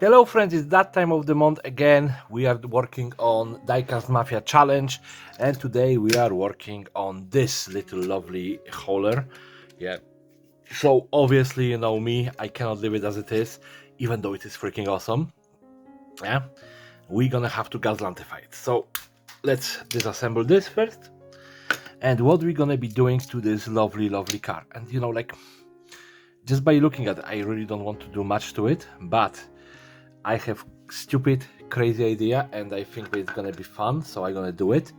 Hello friends, it's that time of the month again. We are working on Diecast Mafia Challenge, and today we are working on this little lovely hauler. Yeah, so obviously you know me, I cannot leave it as it is, even though it is freaking awesome. Yeah, we're gonna have to Gaslantify it. So let's disassemble this first. And what we're gonna be doing to this lovely car. And you know, like, just by looking at it, I really don't want to do much to it, but I have stupid, crazy idea, and I think it's gonna be fun, so I'm gonna do it,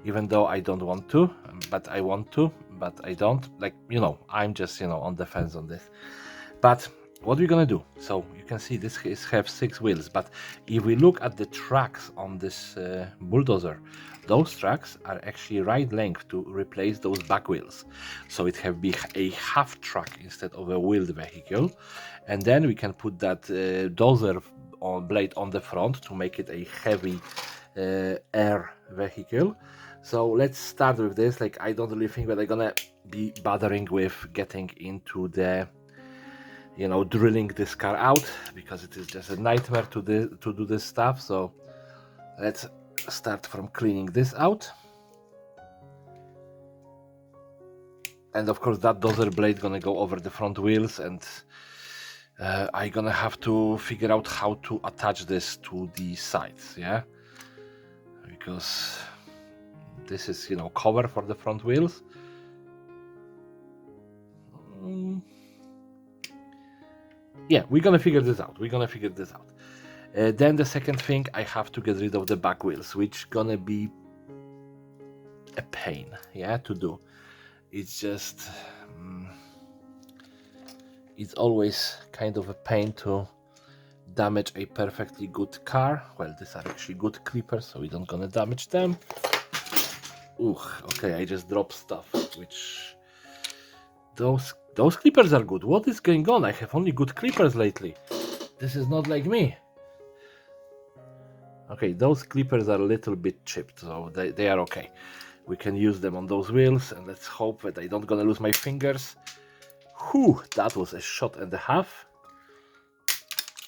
even though I don't want to, but I want to, but I don't. Like, you know, I'm just, you know, on the fence on this. But what we're gonna do? So you can see this have 6 wheels, but if we look at the tracks on this bulldozer, those tracks are actually right length to replace those back wheels. So it have be a half track instead of a wheeled vehicle, and then we can put that dozer blade on the front to make it a heavy air vehicle. So let's start with this. Like, I don't really think that I'm gonna be bothering with getting into the, you know, drilling this car out, because it is just a nightmare to do this stuff. So let's start from cleaning this out. And of course that dozer blade gonna go over the front wheels, and I'm gonna have to figure out how to attach this to the sides, yeah, because this is, you know, cover for the front wheels. Yeah, we're gonna figure this out. Then the second thing, I have to get rid of the back wheels, which gonna be a pain, yeah, to do. It's just it's always kind of a pain to damage a perfectly good car. Well, these are actually good clippers, so we don't gonna damage them. Ooh, okay, I just dropped stuff, which those clippers are good. What is going on? I have only good clippers lately. This is not like me. Okay, those clippers are a little bit chipped, so they are okay. We can use them on those wheels, and let's hope that I don't gonna lose my fingers. Whew, that was a shot and a half.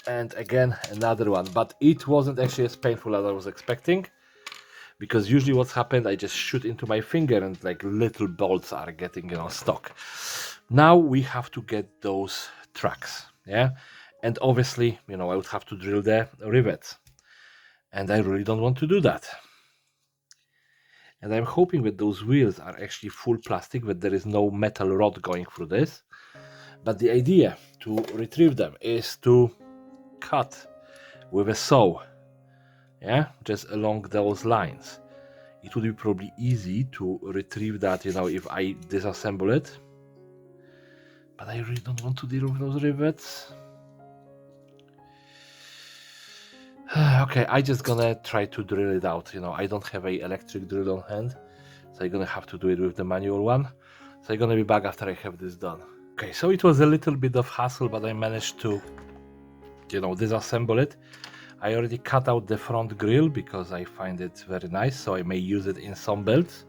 And again, another one, but it wasn't actually as painful as I was expecting, because usually what's happened, I just shoot into my finger and like little bolts are getting, you know, stuck. Now we have to get those tracks, yeah, and obviously, you know, I would have to drill the rivets, and I really don't want to do that. And I'm hoping that those wheels are actually full plastic, that there is no metal rod going through this. But the idea to retrieve them is to cut with a saw, yeah, just along those lines. It would be probably easy to retrieve that, you know, if I disassemble it. But I really don't want to deal with those rivets. Okay, I just gonna try to drill it out. You know, I don't have a electric drill on hand, so I'm gonna have to do it with the manual one. So I'm gonna be back after I have this done. Okay, so it was a little bit of hassle, but I managed to, you know, disassemble it. I already cut out the front grille because I find it very nice, so I may use it in some builds.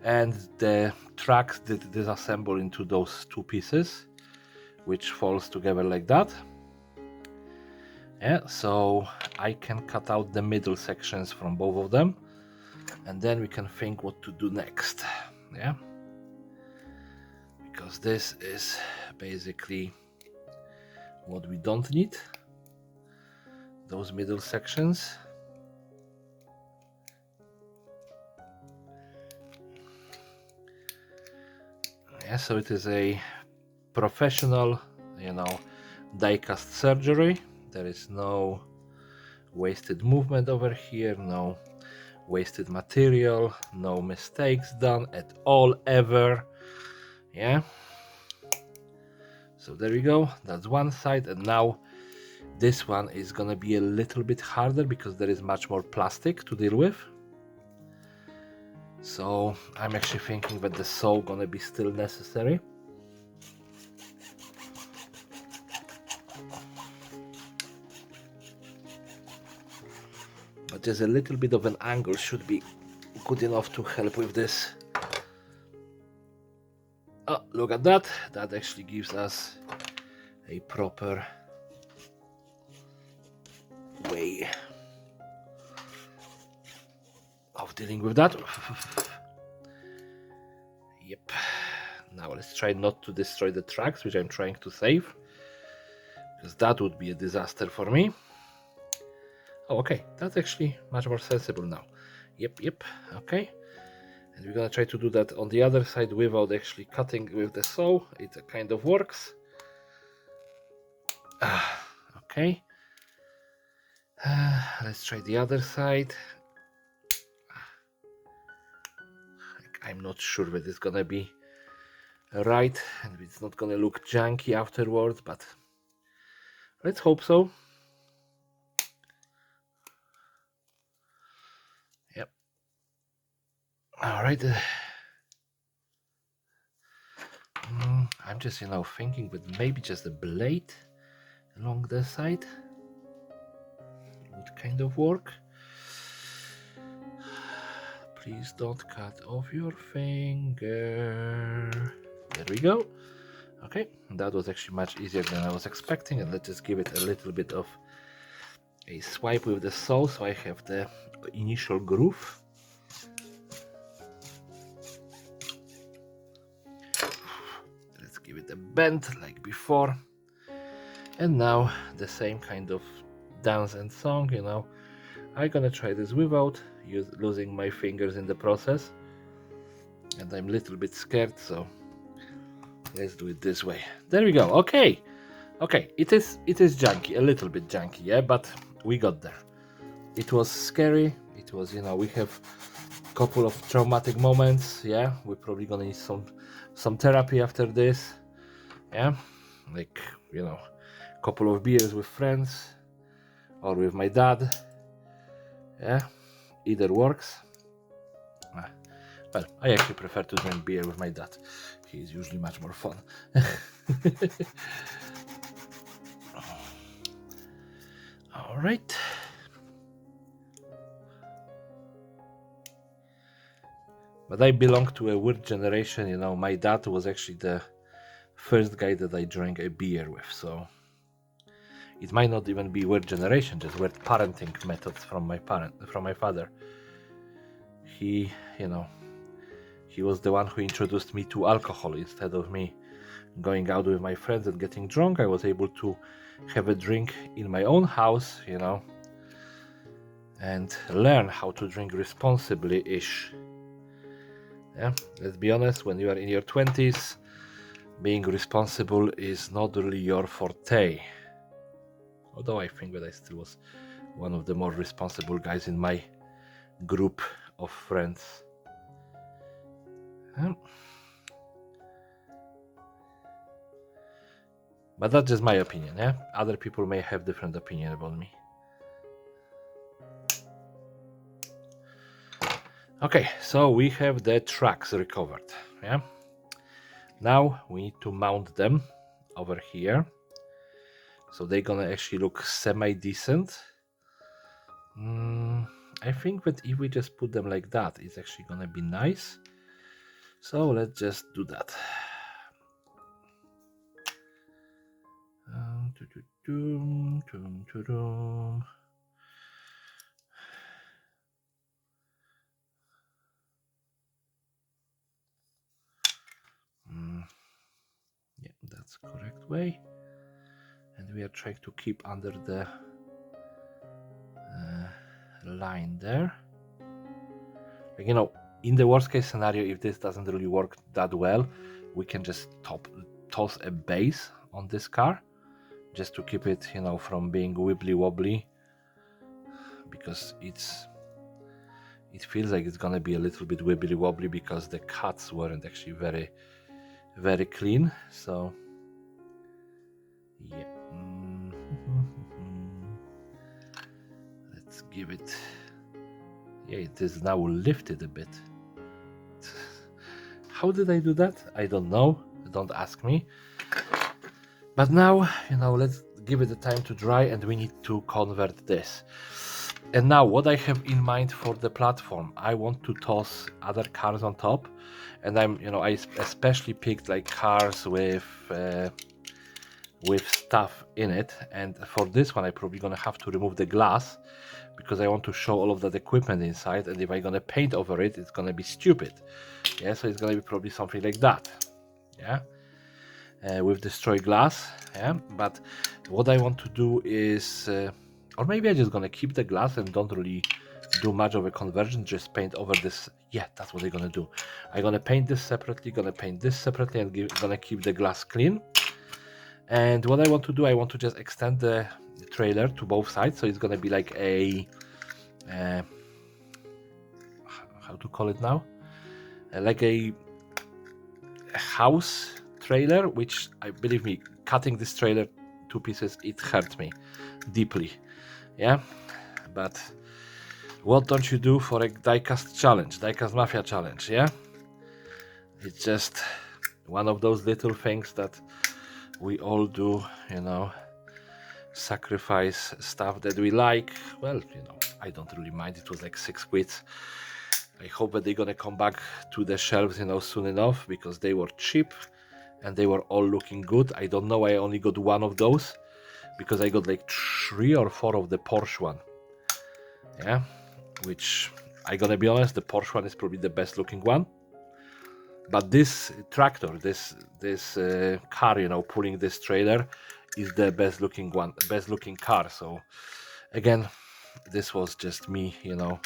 And the tracks did disassemble into those two pieces, which falls together like that. Yeah, so I can cut out the middle sections from both of them, and then we can think what to do next. Yeah, because this is basically what we don't need, those middle sections. Yeah, so it is a professional, you know, die-cast surgery. There is no wasted movement over here, no wasted material, no mistakes done at all ever. Yeah, so there we go, that's one side. And now this one is gonna be a little bit harder because there is much more plastic to deal with. So I'm actually thinking that the saw gonna be still necessary. But just a little bit of an angle should be good enough to help with this. Oh, look at that. That actually gives us a proper way of dealing with that. Yep. Now let's try not to destroy the tracks, which I'm trying to save, because that would be a disaster for me. Oh, okay, that's actually much more sensible now. Yep, okay. And we're gonna try to do that on the other side without actually cutting with the saw. It kind of works. Okay. Let's try the other side. I'm not sure that it's gonna be right and it's not gonna look junky afterwards, but let's hope so. Yep. All right. I'm just, thinking with maybe just a blade along the side would kind of work. Please don't cut off your finger. There we go. Okay, that was actually much easier than I was expecting, and let's just give it a little bit of a swipe with the saw so I have the initial groove. Let's give it a bend like before. And now the same kind of dance and song, I'm gonna try this without losing my fingers in the process. And I'm a little bit scared, so let's do it this way. There we go. Okay, it is junky, a little bit junky, yeah, but we got there. It was scary. It was, we have a couple of traumatic moments. Yeah, we're probably gonna need some therapy after this. Yeah, like, a couple of beers with friends or with my dad. Yeah, either works. Well, I actually prefer to drink beer with my dad. He's usually much more fun. All right. But I belong to a weird generation, my dad was actually the first guy that I drank a beer with, so it might not even be weird generation, just weird parenting methods from my father. He, he was the one who introduced me to alcohol. Instead of me going out with my friends and getting drunk, I was able to have a drink in my own house, and learn how to drink responsibly-ish. Yeah, let's be honest, when you are in your 20s, being responsible is not really your forte. Although I think that I still was one of the more responsible guys in my group of friends. But that's just my opinion, yeah? Other people may have different opinion about me. Okay, so we have the tracks recovered, yeah? Now we need to mount them over here. So they're gonna actually look semi-decent. I think that if we just put them like that, it's actually gonna be nice. So let's just do that. Yeah, that's correct way. And we are trying to keep under the line there. Like, in the worst case scenario, if this doesn't really work that well, we can just toss a base on this car just to keep it, from being wibbly wobbly, because it feels like it's gonna be a little bit wibbly wobbly because the cuts weren't actually very, very clean. So yeah, let's give it. Yeah, it is now lifted a bit. How did I do that? I don't know. Don't ask me. But now, let's give it the time to dry, and we need to convert this. And now what I have in mind for the platform, I want to toss other cars on top. And I especially picked like cars with with stuff in it. And for this one, I'm probably gonna have to remove the glass because I want to show all of that equipment inside. And if I'm gonna paint over it, it's gonna be stupid. Yeah, so it's gonna be probably something like that. Yeah, with destroy glass. Yeah, but what I want to do is, or maybe I'm just gonna keep the glass and don't really do much of a conversion, just paint over this. Yeah, that's what I'm gonna do. I'm gonna paint this separately, gonna paint this separately, and gonna keep the glass clean. And what I want to do, I want to just extend the trailer to both sides, so it's gonna be like a how to call it now, like a house trailer, which I believe me, cutting this trailer to pieces, it hurt me deeply. Yeah, but what don't you do for a diecast challenge, diecast mafia challenge? Yeah, it's just one of those little things that we all do, you know, sacrifice stuff that we like. Well, you know, I don't really mind. It was like 6 quid. I hope that they're gonna come back to the shelves, you know, soon enough, because they were cheap and they were all looking good. I don't know, I only got one of those because I got like 3 or 4 of the Porsche one. Yeah, which I gotta be honest, the Porsche one is probably the best looking one. But this tractor, this car, you know, pulling this trailer, is the best looking one, best looking car. So again, this was just me, you know.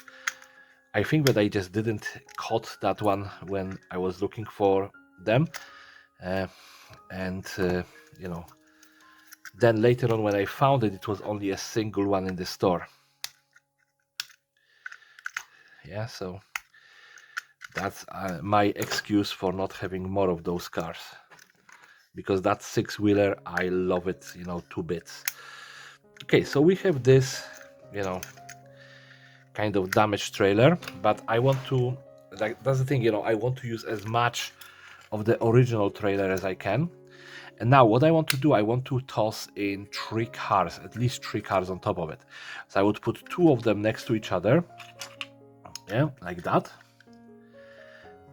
I think that I just didn't caught that one when I was looking for them, and you know, then later on when I found it, it was only a single one in the store. Yeah, so that's my excuse for not having more of those cars, because that 6-wheeler, I love it, you know, 2 bits. Okay, so we have this, you know, kind of damaged trailer, but I want to, like, that's the thing, you know, I want to use as much of the original trailer as I can. And now what I want to do, I want to toss in 3 cars, at least 3 cars on top of it. So I would put 2 of them next to each other, yeah, like that.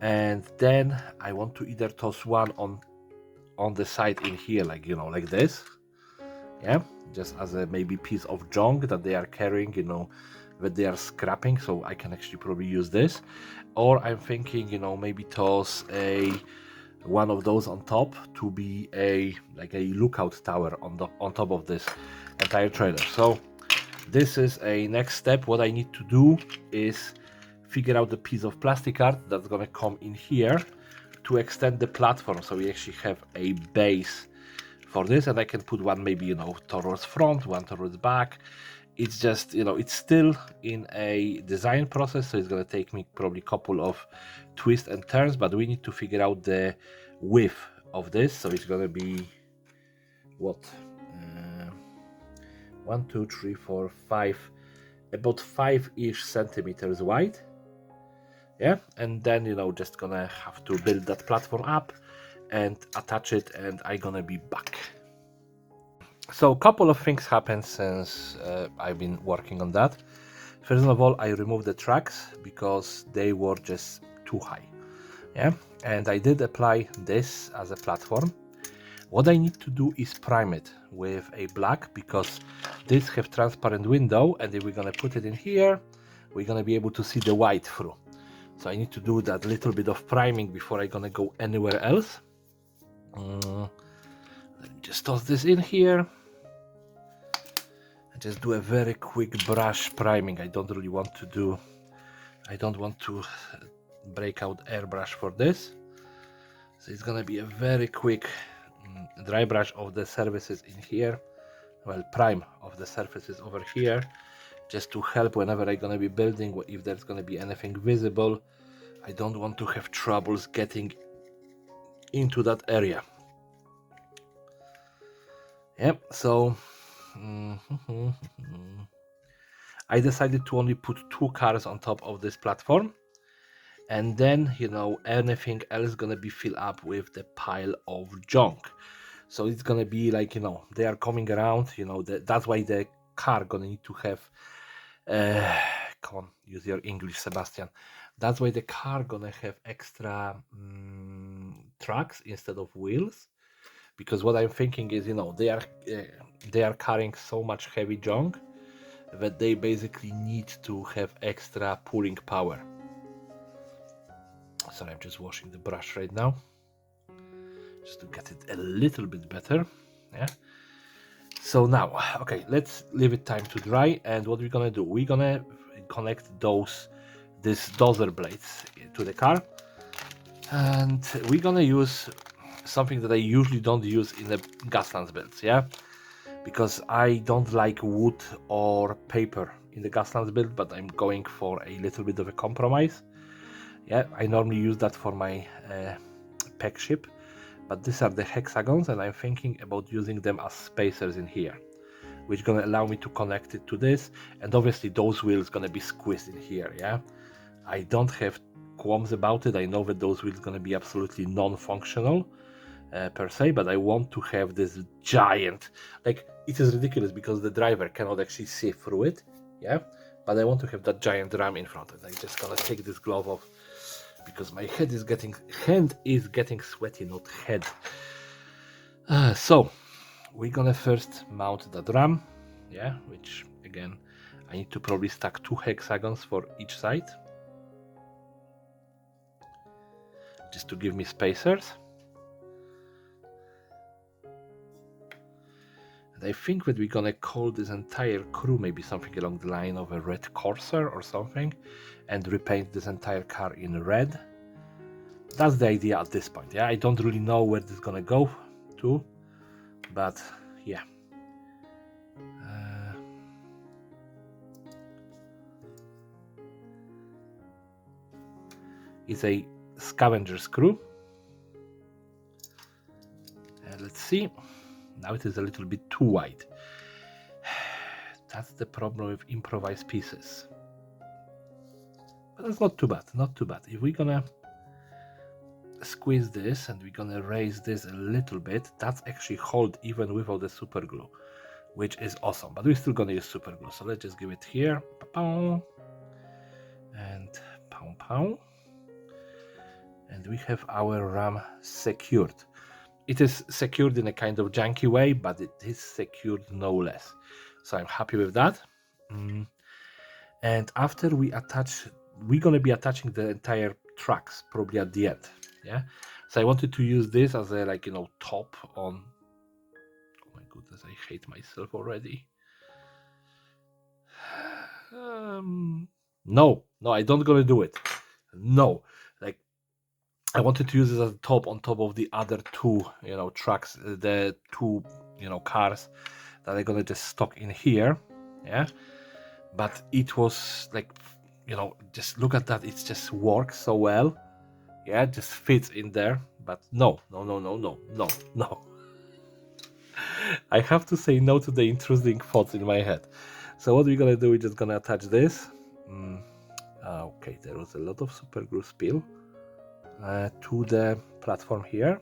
And then I want to either toss one on the side in here, like, you know, like this, yeah, just as a maybe piece of junk that they are carrying, you know, that they are scrapping, so I can actually probably use this. Or I'm thinking, you know, maybe toss one of those on top to be like a lookout tower on top of this entire trailer. So this is a next step. What I need to do is figure out the piece of plastic art that's gonna come in here to extend the platform, so we actually have a base for this, and I can put one maybe, you know, towards front, one towards back. It's just, you know, it's still in a design process, so it's gonna take me probably a couple of twists and turns, but we need to figure out the width of this. So it's gonna be what, 1 2 3 4 5, about 5-ish centimeters wide. Yeah, and then, you know, just gonna have to build that platform up and attach it, and I'm gonna be back. So a couple of things happened since I've been working on that. First of all, I removed the tracks because they were just too high. Yeah, and I did apply this as a platform. What I need to do is prime it with a black, because this have transparent window, and if we're gonna put it in here, we're gonna be able to see the white through. So I need to do that little bit of priming before I'm gonna go anywhere else. Let me just toss this in here and just do a very quick brush priming. I don't want to break out airbrush for this. So it's gonna be a very quick dry brush of the surfaces in here. Well, prime of the surfaces over here, just to help whenever I'm gonna be building, if there's gonna be anything visible. I don't want to have troubles getting into that area. Yep, so I decided to only put 2 cars on top of this platform, and then, you know, anything else gonna be filled up with the pile of junk. So it's gonna be like, you know, they are coming around, you know, that's why the car gonna need to have come on, use your English, Sebastian. That's why the car gonna have extra tracks instead of wheels, because what I'm thinking is, they are carrying so much heavy junk that they basically need to have extra pulling power. Sorry, I'm just washing the brush right now, just to get it a little bit better. Yeah. So now, okay, let's leave it time to dry. And what we're gonna do, we're gonna connect these dozer blades to the car, and we're gonna use something that I usually don't use in the Gaslands builds, yeah, because I don't like wood or paper in the Gaslands build, but I'm going for a little bit of a compromise. Yeah, I normally use that for my peg ship, but these are the hexagons, and I'm thinking about using them as spacers in here, which is gonna allow me to connect it to this, and obviously those wheels gonna be squeezed in here. Yeah, I don't have qualms about it. I know that those wheels gonna be absolutely non-functional per se, but I want to have this giant, like, it is ridiculous because the driver cannot actually see through it. Yeah, but I want to have that giant ram in front, and I'm just gonna take this glove off because my hand is getting sweaty, not head. So we're gonna first mount that ram, yeah, which again I need to probably stack 2 hexagons for each side just to give me spacers. And I think that we're gonna call this entire crew maybe something along the line of a red corsair or something, and repaint this entire car in red. That's the idea at this point. Yeah, I don't really know where this is gonna go to, but yeah. It's a scavenger screw. And let's see. Now it is a little bit too wide. That's the problem with improvised pieces. But that's not too bad, not too bad. If we're gonna squeeze this and we're gonna raise this a little bit, that's actually hold even without the super glue, which is awesome. But we're still gonna use super glue. So let's just give it here. And pow pow. And we have our ram secured. It is secured in a kind of janky way, but it is secured no less. So I'm happy with that. And after we attach, we're going to be attaching the entire tracks probably at the end. Yeah. So I wanted to use this as a, like, top on. Oh my goodness, I hate myself already. No, I don't gonna do it. No, like, I wanted to use it as a top on top of the other 2, trucks, the 2, cars that are gonna just stock in here. Yeah, but it was like, just look at that. It just works so well. Yeah, it just fits in there. But no. I have to say no to the intruding thoughts in my head. So what we're gonna do, we're just gonna attach this. Okay, there was a lot of super glue spill to the platform here.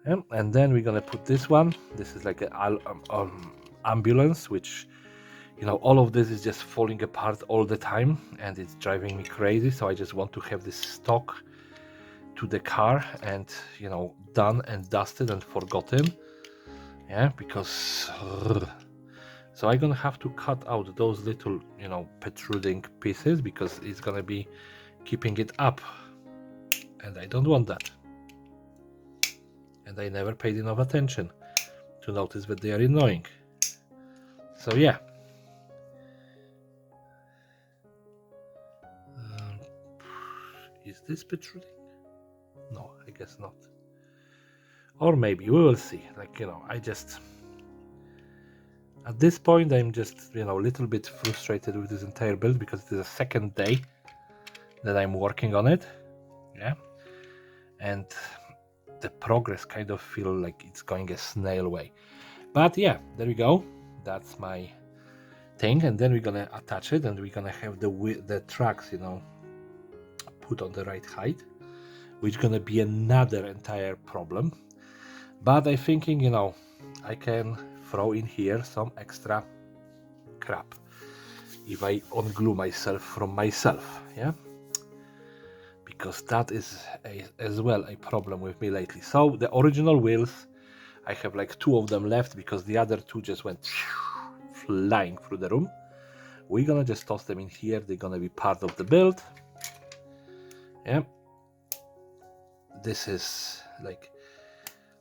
And then we're gonna put this one. This is like an ambulance, which, all of this is just falling apart all the time, and it's driving me crazy. So I just want to have this stock to the car and, done and dusted and forgotten. Yeah, because so I'm gonna have to cut out those little, protruding pieces, because it's gonna be keeping it up, and I don't want that. And I never paid enough attention to notice that they are annoying. So yeah. Is this protruding? No, I guess not. Or maybe, we will see. Like, I just, at this point, I'm just, a little bit frustrated with this entire build, because it is a second day that I'm working on it. Yeah. And the progress kind of feel like it's going a snail way. But yeah, there we go. That's my thing. And then we're gonna attach it, and we're gonna have the tracks, put on the right height, which is gonna be another entire problem. But I'm thinking, I can throw in here some extra crap if I unglue myself from myself. Yeah, because that is as well a problem with me lately. So the original wheels, I have like 2 of them left because the other 2 just went flying through the room. We're gonna just toss them in here. They're gonna be part of the build. Yeah, this is like,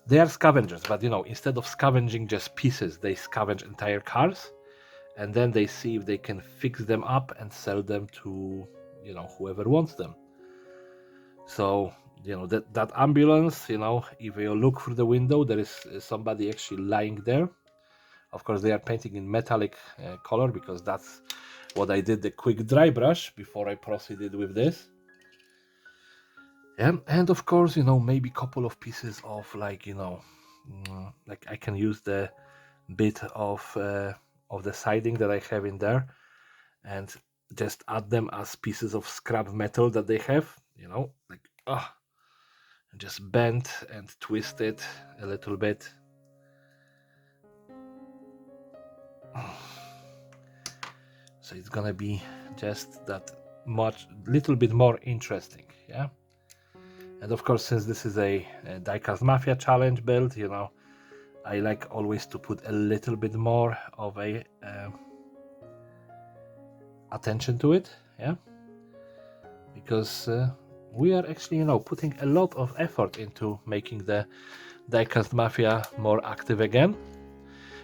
they are scavengers, but instead of scavenging just pieces, they scavenge entire cars, and then they see if they can fix them up and sell them to whoever wants them. So that ambulance, if you look through the window, there is somebody actually lying there. Of course, they are painting in metallic color because that's what I did, the quick dry brush, before I proceeded with this. And of course, maybe a couple of pieces of like I can use the bit of the siding that I have in there and just add them as pieces of scrap metal that they have, just bend and twist it a little bit. So it's gonna be just that little bit more interesting, yeah. And of course, since this is a Diecast Mafia challenge build, I like always to put a little bit more of a attention to it, yeah, because we are actually putting a lot of effort into making the Diecast Mafia more active again.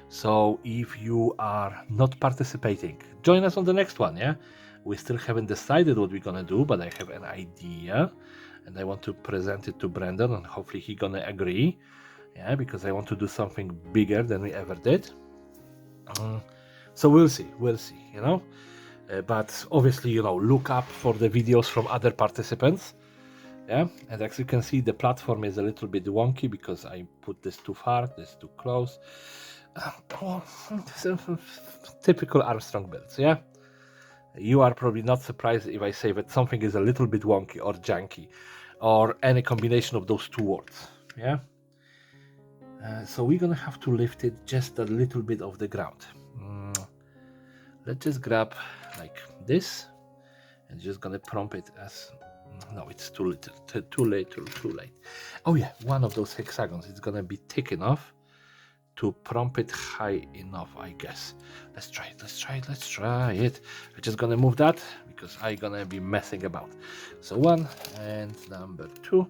So if you are not participating, join us on the next one, yeah. We still haven't decided what we're gonna do, but I have an idea and I want to present it to Brandon, and hopefully he's gonna agree, yeah, because I want to do something bigger than we ever did. So we'll see, but obviously, look up for the videos from other participants. Yeah, and as you can see, the platform is a little bit wonky because I put this too far, this too close. Typical Armstrong builds, yeah? You are probably not surprised if I say that something is a little bit wonky or janky, or any combination of those 2 words, yeah? So we're gonna have to lift it just a little bit off the ground. Let's just grab like this and just gonna prompt it as, no, it's too little, too late. Oh yeah, one of those hexagons, it's gonna be thick enough to prompt it high enough, I guess. Let's try it. I'm just gonna move that because I'm gonna be messing about. So 1 and number 2,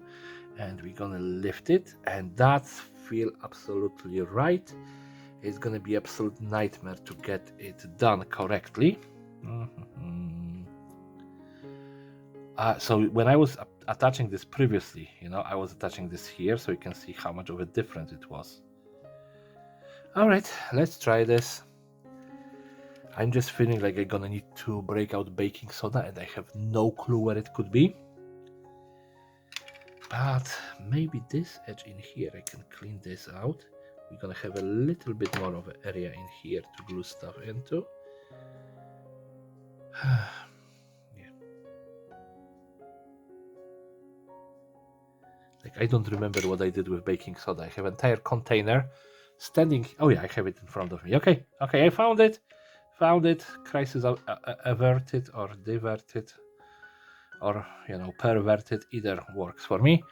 and we're gonna lift it, and that feel absolutely right. It's gonna be absolute nightmare to get it done correctly. So when I was attaching this previously, I was attaching this here so you can see how much of a difference it was. All right, let's try this. I'm just feeling like I'm gonna need to break out baking soda, and I have no clue where it could be. But maybe this edge in here, I can clean this out. We're gonna have a little bit more of an area in here to glue stuff into. Yeah. Like, I don't remember what I did with baking soda. I have an entire container standing. Oh yeah, I have it in front of me. Okay, I found it. Crisis averted or diverted, or perverted. Either works for me.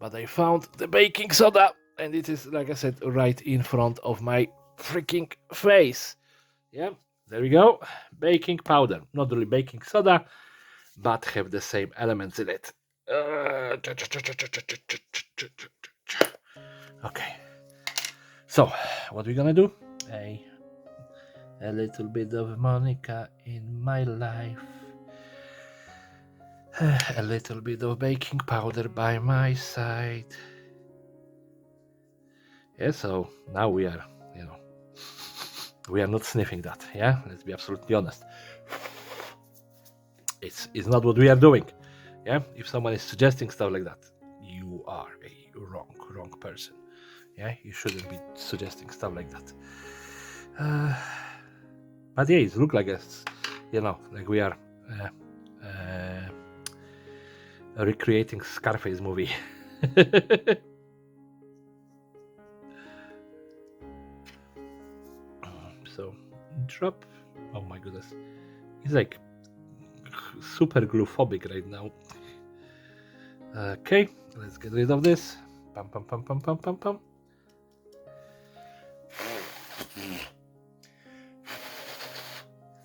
But I found the baking soda, and it is, like I said, right in front of my freaking face. Yeah, there we go. Baking powder, not really baking soda, but have the same elements in it. Okay, so what we're gonna do? A little bit of Monica in my life. A little bit of baking powder by my side. Yeah, so now we are, we are not sniffing that. Yeah, let's be absolutely honest. It's not what we are doing. Yeah, if someone is suggesting stuff like that, you are a wrong person. Yeah, you shouldn't be suggesting stuff like that. But yeah, it looks like us, like we are recreating Scarface movie. So drop. Oh my goodness, he's like super glue phobic right now. Okay, let's get rid of this. Pum, pum, pum, pum, pum, pum, pum.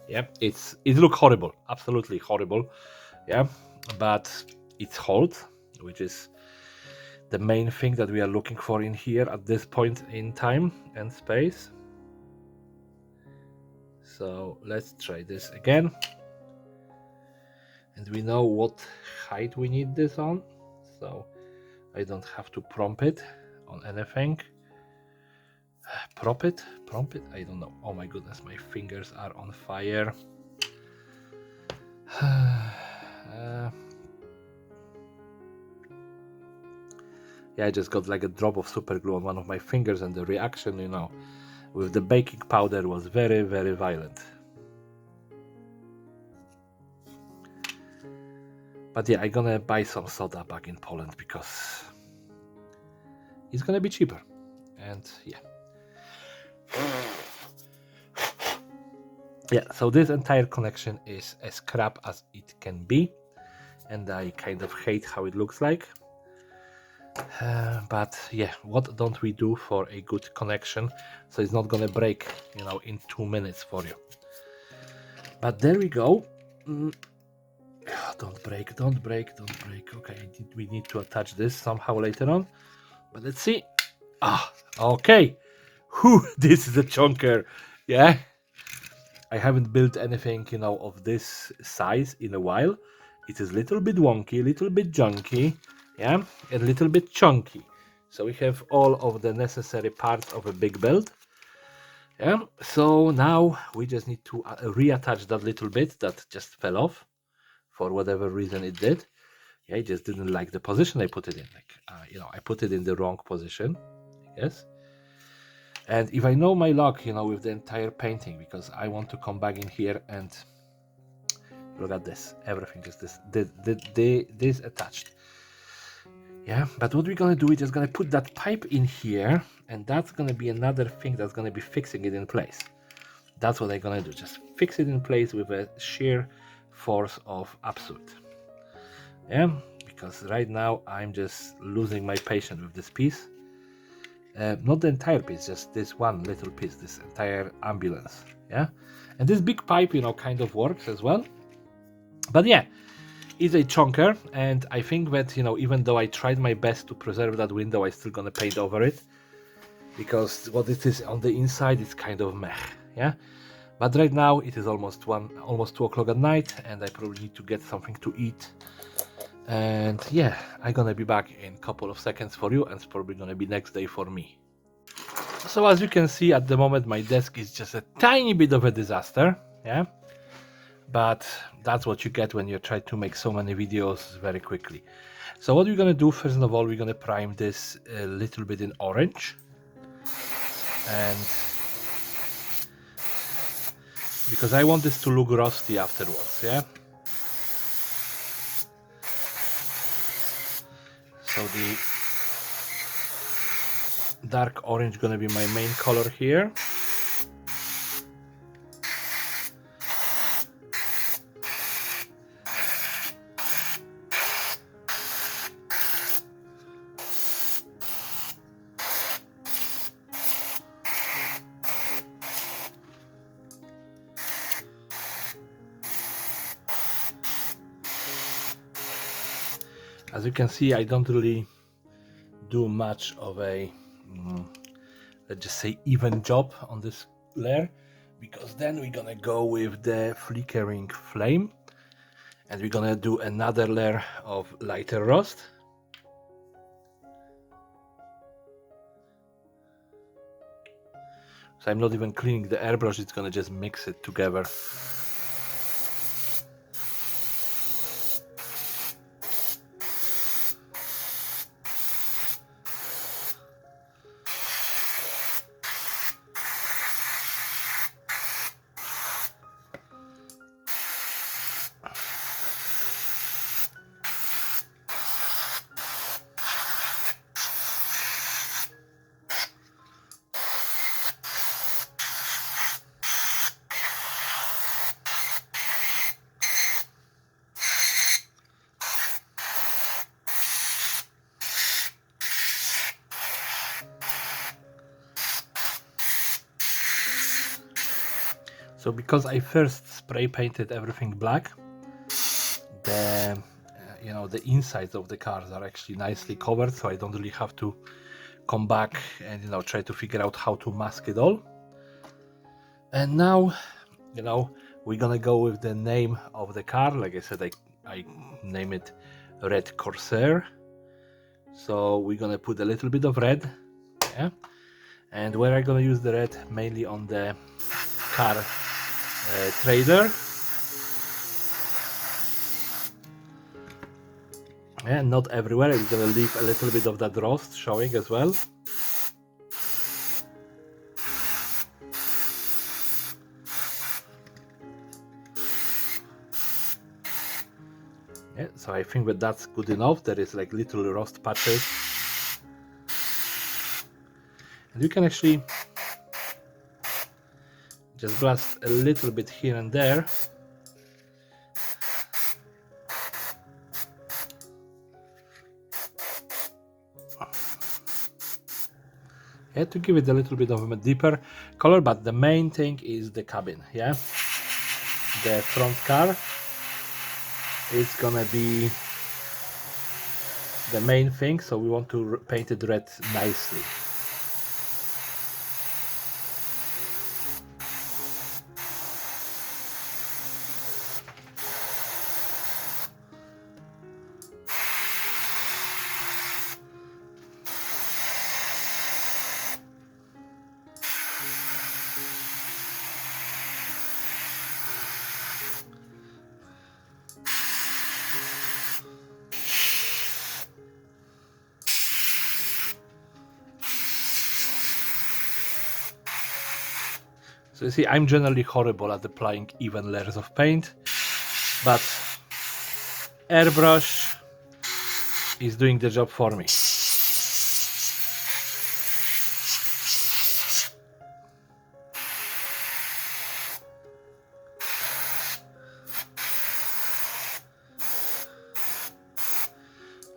Yeah, it looks horrible, absolutely horrible. Yeah, but it's hold, which is the main thing that we are looking for in here at this point in time and space. So let's try this again. And we know what height we need this on, so I don't have to prompt it on anything. Prompt it, I don't know. Oh my goodness, my fingers are on fire. Yeah, I just got like a drop of super glue on one of my fingers, and the reaction, you know, with the baking powder was very, very violent. But yeah, I'm gonna buy some soda back in Poland because it's gonna be cheaper. And yeah. Yeah, so this entire connection is as crap as it can be, and I kind of hate how it looks like. But yeah, what don't we do for a good connection so it's not gonna break, you know, in 2 minutes for you. But there we go. Don't break. Okay, we need to attach this somehow later on, but let's see. Okay. Whew, this is a chunker. Yeah, I haven't built anything, you know, of this size in a while. It is a little bit wonky, a little bit junky, yeah, and a little bit chunky. So we have all of the necessary parts of a big build. Yeah, so now we just need to reattach that little bit that just fell off for whatever reason it did. Yeah, I just didn't like the position I put it in. Like, you know, I put it in the wrong position. Yes. And if I know my luck, you know, with the entire painting, because I want to come back in here and look at this, everything is this attached. Yeah, but what we're gonna do, we're just gonna put that pipe in here, and that's gonna be another thing that's gonna be fixing it in place. That's what I'm gonna do, just fix it in place with a sheer force of absolute. Yeah, because right now I'm just losing my patience with this piece. Not the entire piece, just this one little piece, this entire ambulance. Yeah, and this big pipe, you know, kind of works as well. But yeah, it's a chunker, and I think that, you know, even though I tried my best to preserve that window, I still gonna paint over it because what it is on the inside is kind of meh. Yeah, but right now it is almost 2 o'clock at night, and I probably need to get something to eat. And yeah, I'm gonna be back in a couple of seconds for you, and it's probably gonna be next day for me. So as you can see, at the moment my desk is just a tiny bit of a disaster. Yeah, but that's what you get when you try to make so many videos very quickly. So what we're gonna do, first of all, we're gonna prime this a little bit in orange, and because I want this to look rusty afterwards. Yeah, so the dark orange gonna be my main color here. As you can see, I don't really do much of a, let's just say, even job on this layer, because then we're gonna go with the flickering flame, and we're gonna do another layer of lighter rust. So I'm not even cleaning the airbrush, it's gonna just mix it together. So because I first spray painted everything black, the the insides of the cars are actually nicely covered, so I don't really have to come back and try to figure out how to mask it all. And now we're gonna go with the name of the car. Like I said, I name it Red Corsair. So we're gonna put a little bit of red, yeah. And where I'm gonna use the red, mainly on the car trailer. And not everywhere. We're gonna leave a little bit of that rust showing as well. Yeah, so I think that that's good enough. There is like little rust patches, and you can actually just blast a little bit here and there. Yeah, to give it a little bit of a deeper color, but the main thing is the cabin. Yeah, the front car is gonna be the main thing, so we want to paint it red nicely. So you see, I'm generally horrible at applying even layers of paint, but airbrush is doing the job for me.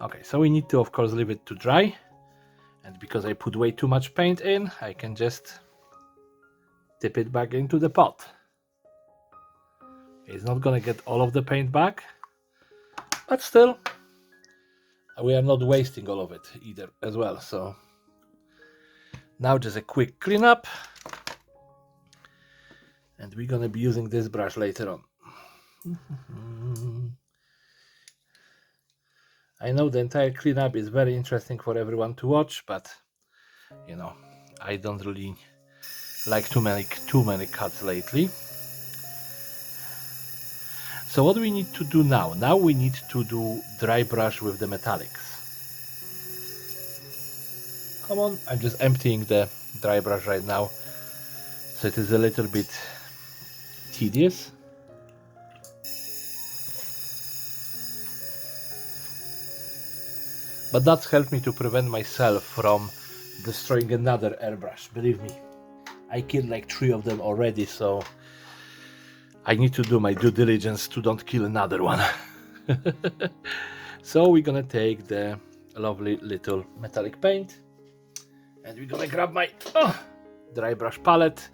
Okay, so we need to of course leave it to dry, and because I put way too much paint in, I can just dip it back into the pot. It's not gonna get all of the paint back, but still we are not wasting all of it either as well. So now just a quick cleanup, and we're gonna be using this brush later on. I know the entire cleanup is very interesting for everyone to watch, but I don't really like too many cuts lately. So what do we need to do now? Now we need to do dry brush with the metallics. Come on, I'm just emptying the dry brush right now, so it is a little bit tedious. But that's helped me to prevent myself from destroying another airbrush. Believe me, I killed like 3 of them already, so I need to do my due diligence to don't kill another one. So we're gonna take the lovely little metallic paint, and we're gonna grab my dry brush palette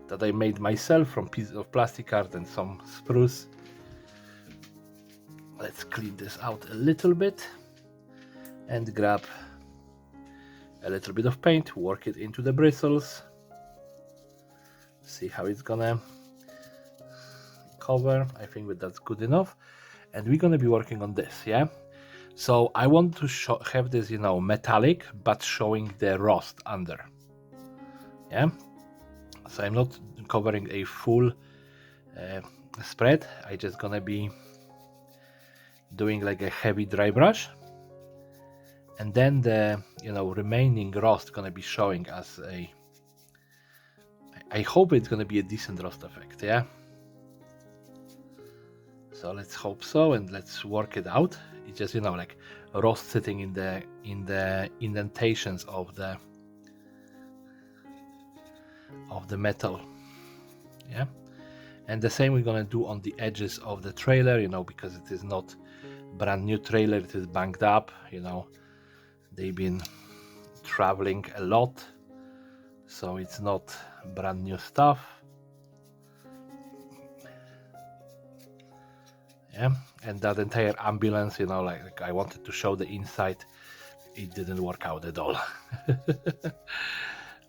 that I made myself from pieces of plastic card and some spruce. Let's clean this out a little bit and grab a little bit of paint, work it into the bristles, see how it's gonna cover. I think that's good enough, and we're gonna be working on this. Yeah, so I want to have this metallic but showing the rust under. Yeah, so I'm not covering a full spread. I just gonna be doing like a heavy dry brush, and then the remaining rust gonna be showing as a, I hope it's gonna be a decent rust effect. Yeah, so let's hope so, and let's work it out. It's just like rust sitting in the indentations of the metal. Yeah, and the same we're gonna do on the edges of the trailer, because it is not brand new trailer, it is banged up. They've been traveling a lot, so it's not brand new stuff. Yeah, and that entire ambulance, you know, like I wanted to show the inside, it didn't work out at all.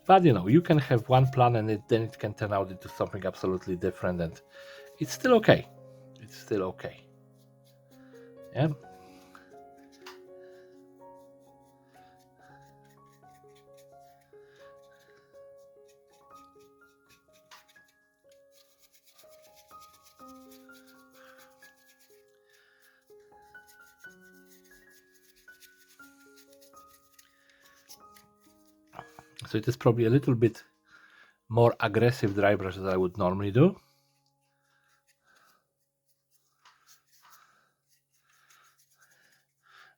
But you know, you can have one plan and then it can turn out into something absolutely different, and it's still okay. It's still okay. Yeah. So it is probably a little bit more aggressive dry brush than I would normally do.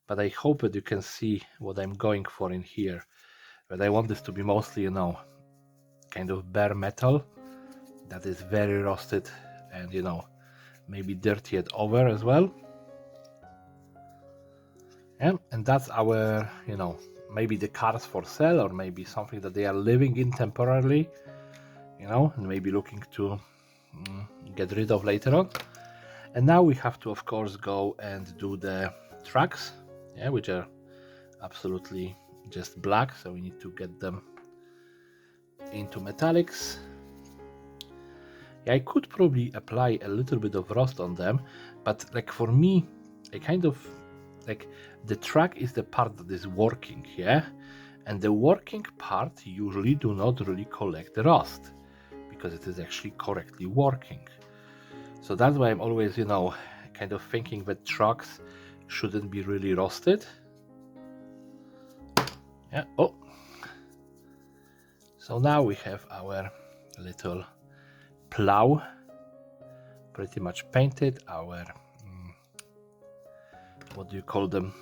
But I hope that you can see what I'm going for in here. But I want this to be mostly, you know, kind of bare metal that is very rusted and, you know, maybe dirty it over as well. Yeah, and that's our, you know, maybe the cars for sale, or maybe something that they are living in temporarily, you know, and maybe looking to get rid of later on. And now we have to, of course, go and do the tracks, yeah, which are absolutely just black, so we need to get them into metallics. Yeah, I could probably apply a little bit of rust on them, but like for me, I kind of like the track is the part that is working, yeah, and the working part usually do not really collect the rust because it is actually correctly working. So that's why I'm always, you know, kind of thinking that trucks shouldn't be really rusted. Yeah. Oh, so now we have our little plow pretty much painted, our what do you call them,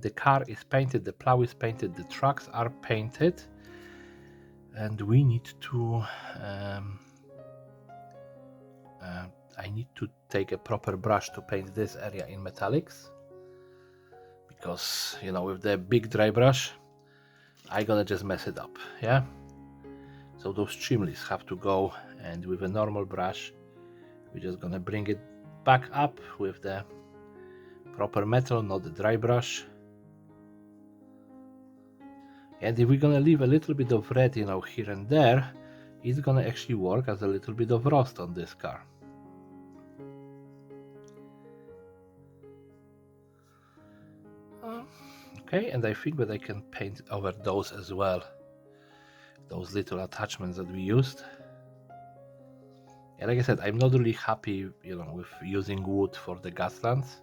the car is painted, the plow is painted, the trucks are painted, and we need to I need to take a proper brush to paint this area in metallics, because, you know, with the big dry brush I gonna just mess it up. Yeah, so those chimneys have to go, and with a normal brush we're just gonna bring it back up with the proper metal, not the dry brush. And if we're gonna leave a little bit of red, you know, here and there, it's gonna actually work as a little bit of rust on this car. Okay, and I think that I can paint over those as well, those little attachments that we used. And like I said, I'm not really happy, you know, with using wood for the Gaslands,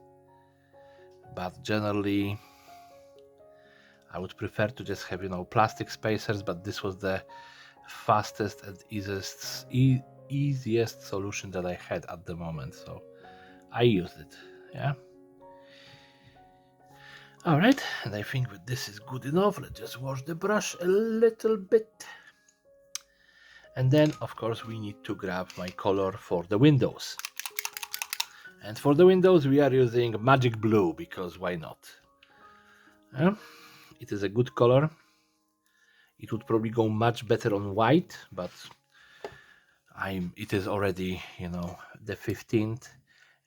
but generally I would prefer to just have, you know, plastic spacers, but this was the fastest and easiest solution that I had at the moment, so I used it. Yeah. All right, and I think that this is good enough. Let's just wash the brush a little bit. And then, of course, we need to grab my color for the windows. And for the windows, we are using Magic Blue, because why not? Yeah, it is a good color. It would probably go much better on white, but it is already, you know, the 15th.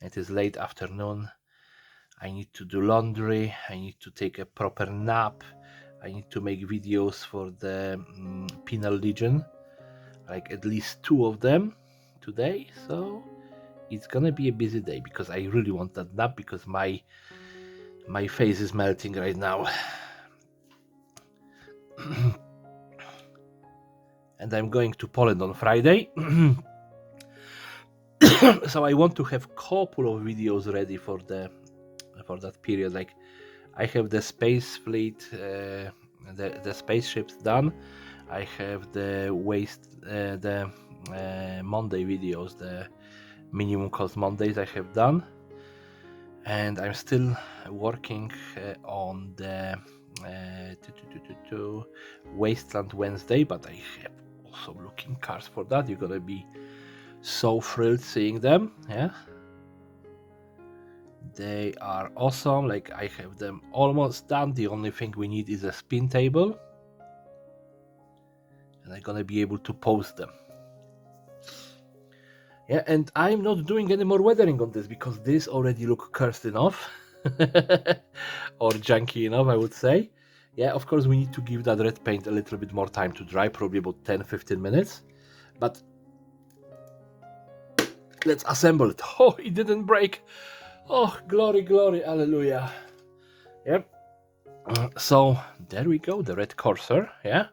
It is late afternoon. I need to do laundry. I need to take a proper nap. I need to make videos for the Penal Legion, like at least 2 of them today. So it's gonna be a busy day, because I really want that nap, because my face is melting right now. And I'm going to Poland on Friday. So I want to have couple of videos ready for that period. Like, I have the space fleet, the spaceships done. I have the Monday videos, the minimum cost Mondays I have done, and I'm still working on the Wasteland Wednesday, but I have also looking cards for that. You're gonna be so thrilled seeing them. Yeah, they are awesome. Like, I have them almost done. The only thing we need is a spin table, and I'm gonna be able to post them. Yeah, and I'm not doing any more weathering on this because this already look cursed enough or junky enough, I would say. Yeah, of course we need to give that red paint a little bit more time to dry, probably about 10-15 minutes. But let's assemble it. Oh, it didn't break. Oh, glory, glory, hallelujah. Yep. So there we go, the red corsair. Yeah.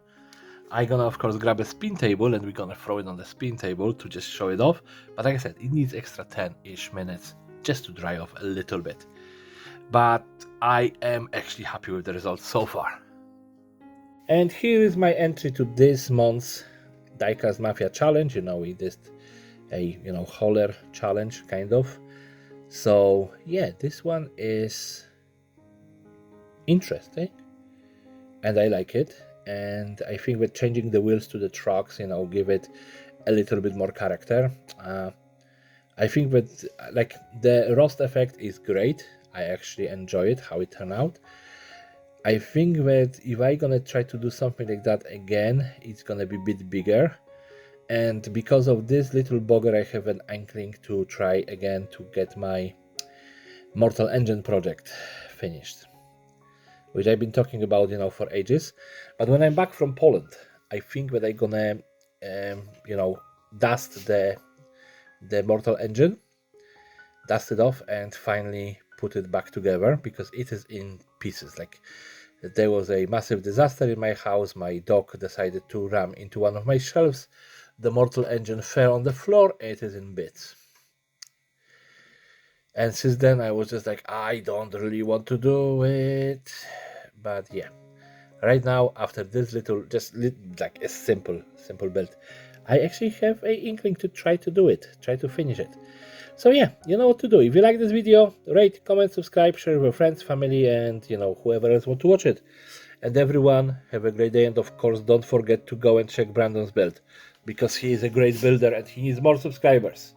I'm gonna of course grab a spin table and we're gonna throw it on the spin table to just show it off. But like I said, it needs extra 10-ish minutes just to dry off a little bit. But I am actually happy with the results so far. And here is my entry to this month's Diecast Mafia challenge. You know, we did a hauler challenge kind of. So yeah, this one is interesting and I like it. And I think with changing the wheels to the trucks, give it a little bit more character. I think that like the rust effect is great. I actually enjoy it, how it turned out. I think that if I'm gonna try to do something like that again, it's gonna be a bit bigger. And because of this little bugger, I have an inkling to try again to get my Mortal Engine project finished, which I've been talking about, for ages. But when I'm back from Poland, I think that I'm gonna, dust the Mortal Engine, dust it off, and finally put it back together because it is in pieces. Like there was a massive disaster in my house. My dog decided to ram into one of my shelves. The Mortal Engine fell on the floor. It is in bits. And since then, I was just like, I don't really want to do it. But yeah, right now, after this little, like a simple build, I actually have an inkling to try to do it, try to finish it. So yeah, you know what to do. If you like this video, rate, comment, subscribe, share with your friends, family, and whoever else want to watch it. And everyone, have a great day. And of course, don't forget to go and check Brandon's build because he is a great builder and he needs more subscribers.